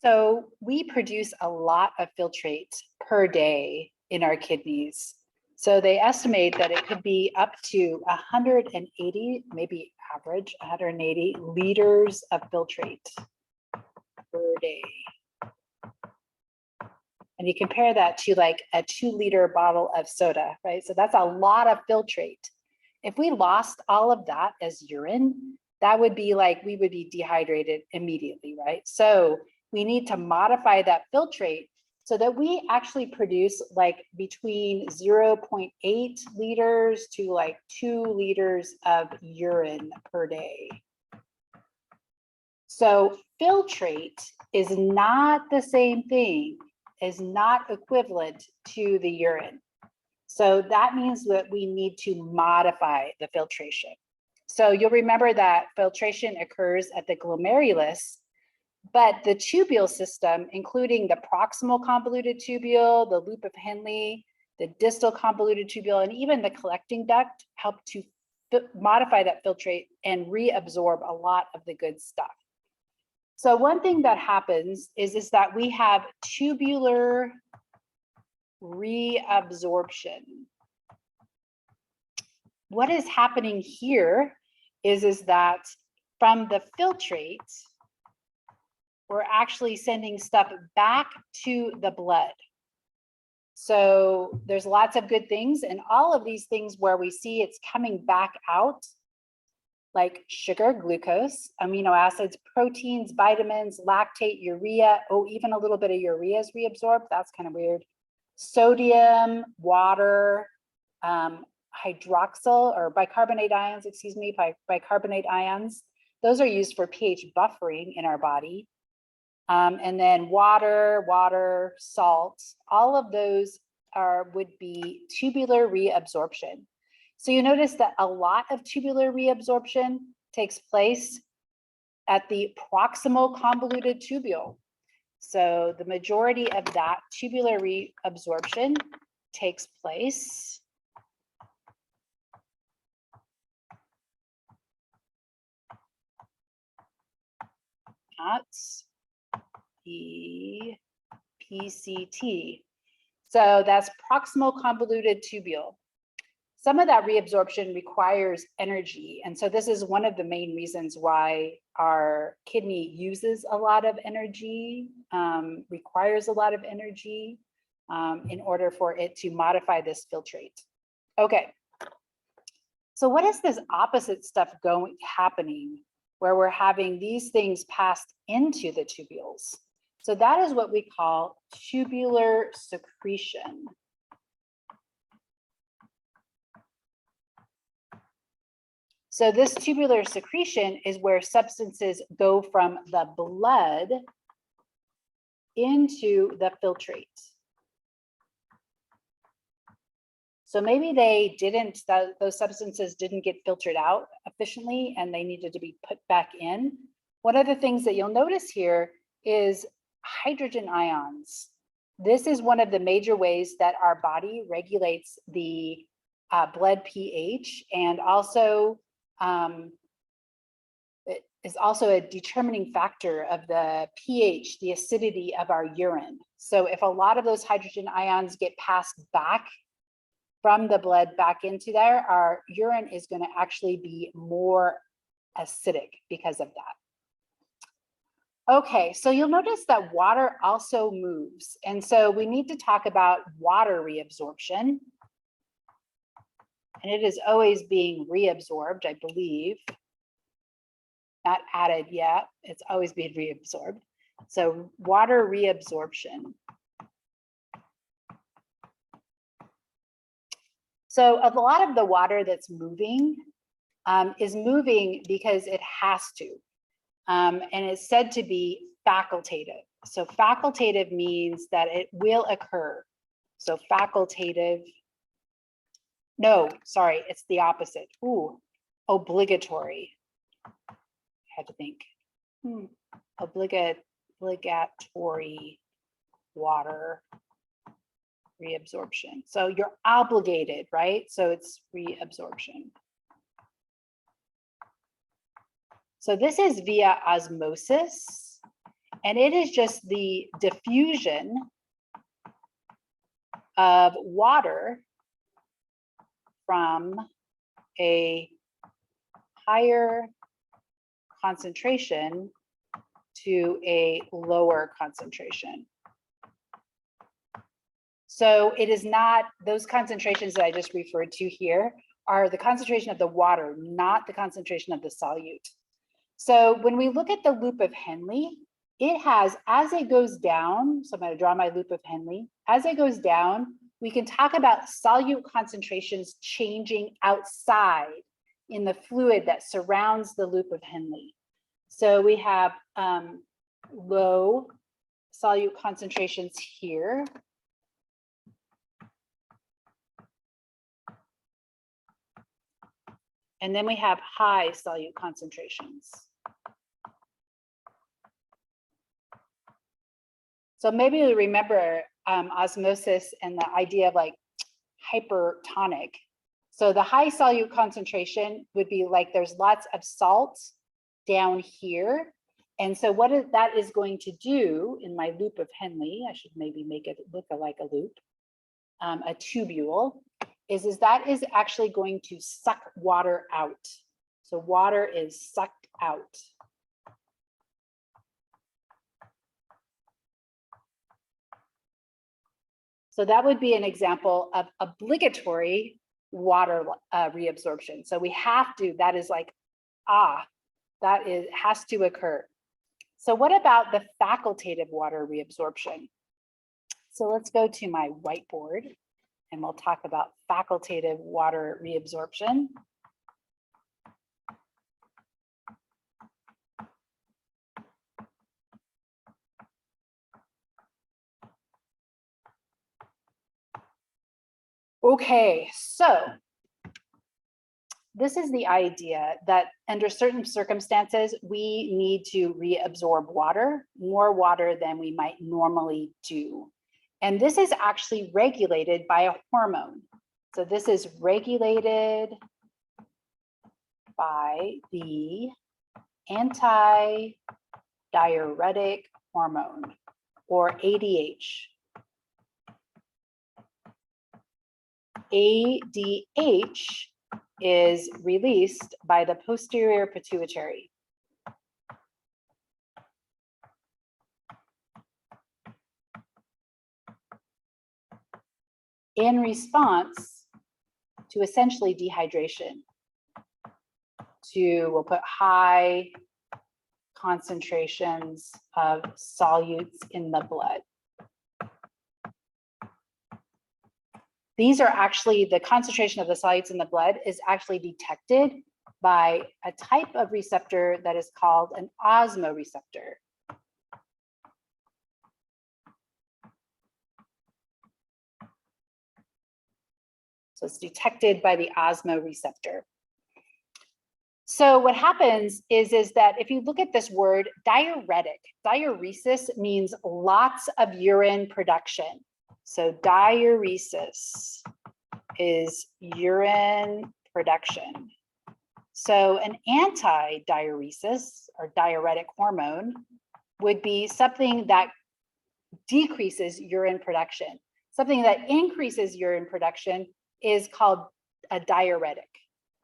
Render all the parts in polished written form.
So we produce a lot of filtrate per day in our kidneys. So they estimate that it could be up to 180, maybe average 180 liters of filtrate per day. And you compare that to like a 2-liter bottle of soda, right? So that's a lot of filtrate. If we lost all of that as urine, that would be like we would be dehydrated immediately, right? So we need to modify that filtrate so that we actually produce like between 0.8 liters to like 2 liters of urine per day. So filtrate is not the same thing, is not equivalent to the urine. So that means that we need to modify the filtration. So you'll remember that filtration occurs at the glomerulus, but the tubule system, including the proximal convoluted tubule, the loop of Henle, the distal convoluted tubule, and even the collecting duct help to modify that filtrate and reabsorb a lot of the good stuff. So one thing that happens is that we have tubular reabsorption. What is happening here is that from the filtrate, we're actually sending stuff back to the blood. So there's lots of good things, and all of these things where we see it's coming back out, like sugar, glucose, amino acids, proteins, vitamins, lactate, urea, oh, even a little bit of urea is reabsorbed. That's kind of weird. Sodium, water, hydroxyl or bicarbonate ions, excuse me, bicarbonate ions. Those are used for pH buffering in our body. And then water, salt, all of those would be tubular reabsorption. So you notice that a lot of tubular reabsorption takes place at the proximal convoluted tubule. So the majority of that tubular reabsorption takes place at the PCT. So that's proximal convoluted tubule. Some of that reabsorption requires energy. And so this is one of the main reasons why our kidney uses a lot of energy, requires a lot of energy in order for it to modify this filtrate. Okay. So what is this opposite stuff happening where we're having these things passed into the tubules? So that is what we call tubular secretion. So this tubular secretion is where substances go from the blood into the filtrate. So maybe they didn't, those substances didn't get filtered out efficiently and they needed to be put back in. One of the things that you'll notice here is hydrogen ions. This is one of the major ways that our body regulates the blood pH, and also it is also a determining factor of the pH, the acidity of our urine. So if a lot of those hydrogen ions get passed back from the blood back into there, our urine is going to actually be more acidic because of that. Okay, so you'll notice that water also moves. And so we need to talk about water reabsorption. And it is always being reabsorbed, I believe. Not added yet, it's always being reabsorbed. So water reabsorption. So a lot of the water that's moving is moving because it has to. And it's said to be facultative. So facultative means that it will occur. So facultative, no, sorry, it's the opposite. Ooh, obligatory. I had to think. Obligatory water reabsorption. So you're obligated, right? So it's reabsorption. So this is via osmosis. And it is just the diffusion of water from a higher concentration to a lower concentration. So it is not, those concentrations that I just referred to here are the concentration of the water, not the concentration of the solute. So when we look at the loop of Henle, it has, as it goes down, so I'm going to draw my loop of Henle, as it goes down, we can talk about solute concentrations changing outside in the fluid that surrounds the loop of Henle. So we have low solute concentrations here. And then we have high solute concentrations. So maybe you remember osmosis and the idea of like hypertonic. So the high solute concentration would be like there's lots of salt down here. And so what that is going to do in my loop of Henle, I should maybe make it look like a loop, a tubule, is that is actually going to suck water out. So water is sucked out. So that would be an example of obligatory water reabsorption. So we have to, that is like, that is, has to occur. So what about the facultative water reabsorption? So let's go to my whiteboard and we'll talk about facultative water reabsorption. Okay, so this is the idea that under certain circumstances, we need to reabsorb water, more water than we might normally do. And this is actually regulated by a hormone. So this is regulated by the antidiuretic hormone, or ADH. ADH is released by the posterior pituitary. In response to essentially dehydration, we'll put high concentrations of solutes in the blood. These are actually, the concentration of the solutes in the blood is actually detected by a type of receptor that is called an osmoreceptor. So it's detected by the osmoreceptor. So what happens is that if you look at this word diuretic, diuresis means lots of urine production. So diuresis is urine production. So an anti-diuresis or diuretic hormone would be something that decreases urine production. Something that increases urine production is called a diuretic.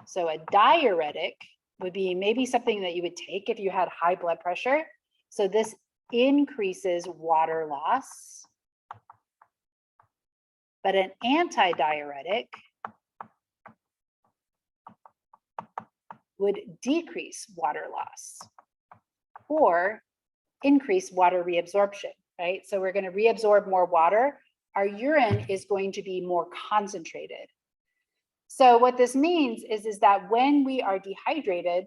So a diuretic would be maybe something that you would take if you had high blood pressure. So this increases water loss. But an antidiuretic would decrease water loss or increase water reabsorption, right? So we're going to reabsorb more water. Our urine is going to be more concentrated. So what this means is that when we are dehydrated,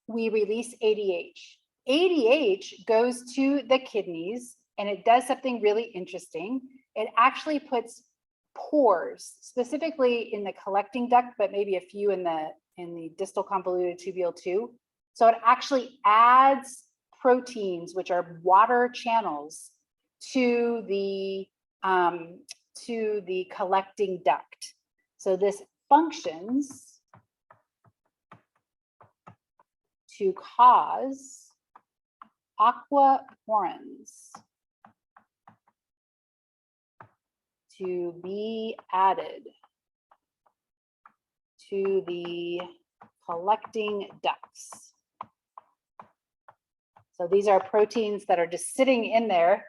we release ADH. ADH goes to the kidneys and it does something really interesting. It actually puts pores, specifically in the collecting duct, but maybe a few in the distal convoluted tubule too. So it actually adds proteins, which are water channels, to the collecting duct. So this functions to cause aquaporins to be added to the collecting ducts. So these are proteins that are just sitting in there.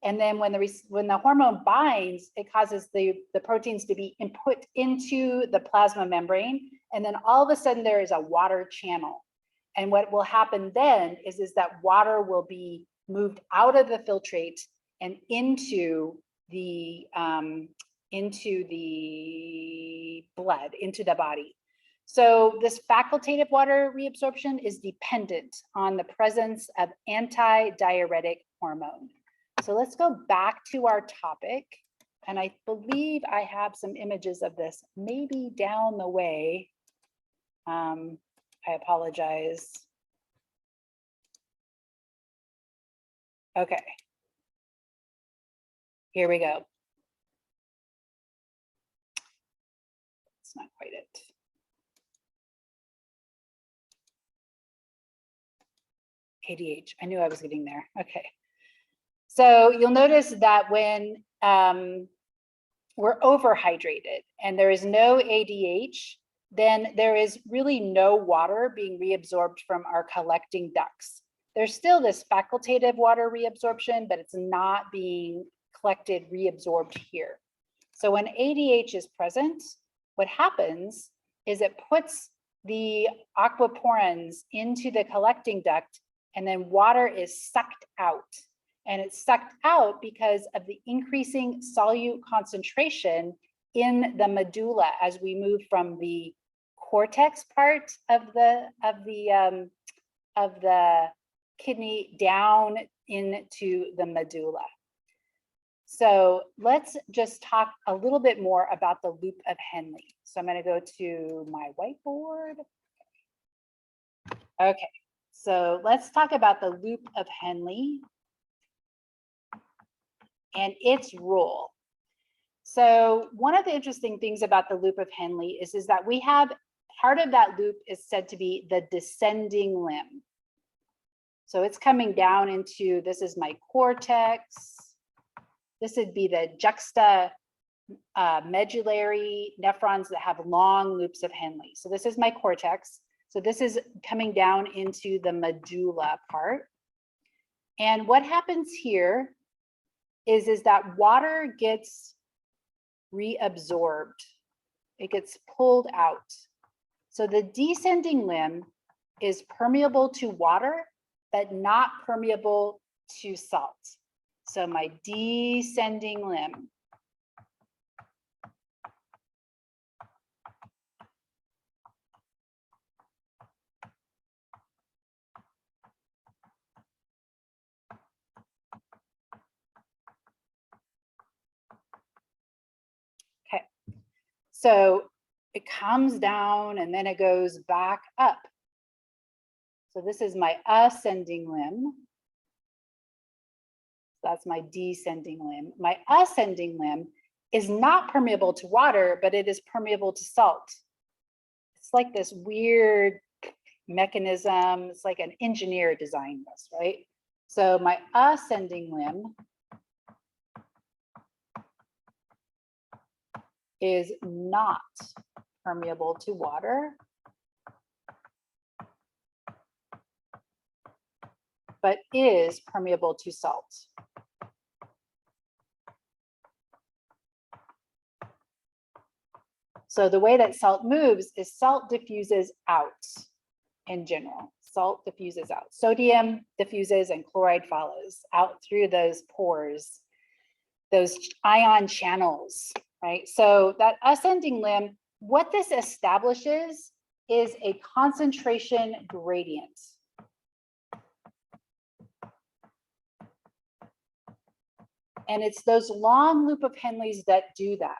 And then when the hormone binds, it causes the proteins to be input into the plasma membrane. And then all of a sudden there is a water channel. And what will happen then is that water will be moved out of the filtrate and into the blood, into the body. So this facultative water reabsorption is dependent on the presence of anti-diuretic hormone. So let's go back to our topic. And I believe I have some images of this maybe down the way. I apologize. Okay. Here we go. It's not quite it. ADH, I knew I was getting there. Okay. So you'll notice that when we're overhydrated and there is no ADH, then there is really no water being reabsorbed from our collecting ducts. There's still this facultative water reabsorption, but it's not being collected, reabsorbed here. So when ADH is present, what happens is it puts the aquaporins into the collecting duct, and then water is sucked out. And it's sucked out because of the increasing solute concentration in the medulla as we move from the cortex part of the kidney down into the medulla. So let's just talk a little bit more about the loop of Henle. So I'm going to go to my whiteboard. Okay, so let's talk about the loop of Henle and its role. So one of the interesting things about the loop of Henle is that we have part of that loop is said to be the descending limb. So it's coming down into, this is my cortex. This would be the juxta medullary nephrons that have long loops of Henle. So this is my cortex. So this is coming down into the medulla part. And what happens here is that water gets reabsorbed. It gets pulled out. So the descending limb is permeable to water, but not permeable to salt. So my descending limb. Okay, so it comes down and then it goes back up. So this is my ascending limb. That's my descending limb. My ascending limb is not permeable to water, but it is permeable to salt. It's like this weird mechanism. It's like an engineer designed this, right? So my ascending limb is not permeable to water, but is permeable to salt. So the way that salt moves is salt diffuses out in general. Salt diffuses out. Sodium diffuses and chloride follows out through those pores, those ion channels, right? So that ascending limb, what this establishes is a concentration gradient. And it's those long loop of Henles that do that.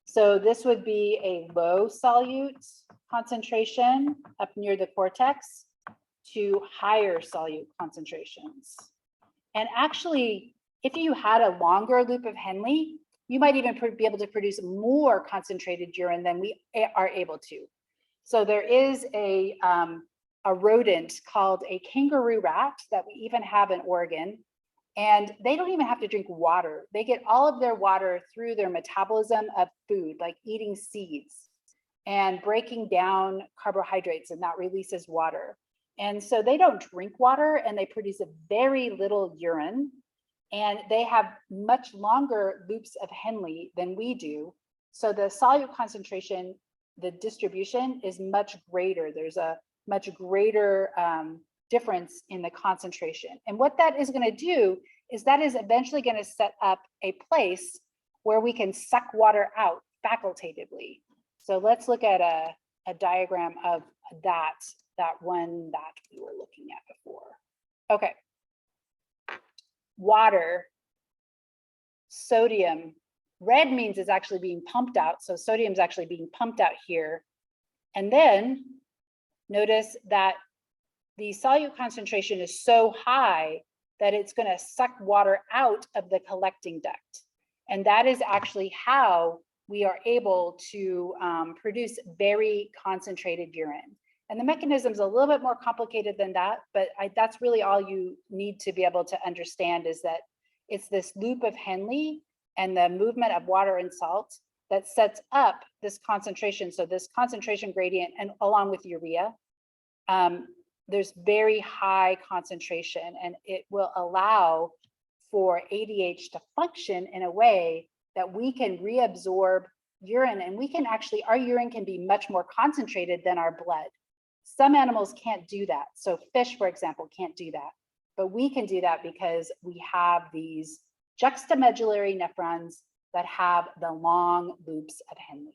So this would be a low solute concentration up near the cortex to higher solute concentrations. And actually, if you had a longer loop of Henle, you might even be able to produce more concentrated urine than we are able to. So there is a a rodent called a kangaroo rat that we even have in Oregon. And they don't even have to drink water. They get all of their water through their metabolism of food, like eating seeds and breaking down carbohydrates, and that releases water. And so they don't drink water, and they produce a very little urine, and they have much longer loops of Henle than we do. So the solute concentration, the distribution is much greater. There's a much greater difference in the concentration. And what that is going to do is that is eventually going to set up a place where we can suck water out facultatively. So let's look at a diagram of that one that we were looking at before. Okay. Water, sodium, red means it's actually being pumped out. So sodium is actually being pumped out here. And then notice that the solute concentration is so high that it's going to suck water out of the collecting duct. And that is actually how we are able to produce very concentrated urine. And the mechanism is a little bit more complicated than that, but that's really all you need to be able to understand, is that it's this loop of Henle and the movement of water and salt that sets up this concentration. So this concentration gradient, and along with urea, there's very high concentration, and it will allow for ADH to function in a way that we can reabsorb urine, and we can actually, our urine can be much more concentrated than our blood. Some animals can't do that. So fish, for example, can't do that, but we can do that because we have these juxtamedullary nephrons that have the long loops of Henle.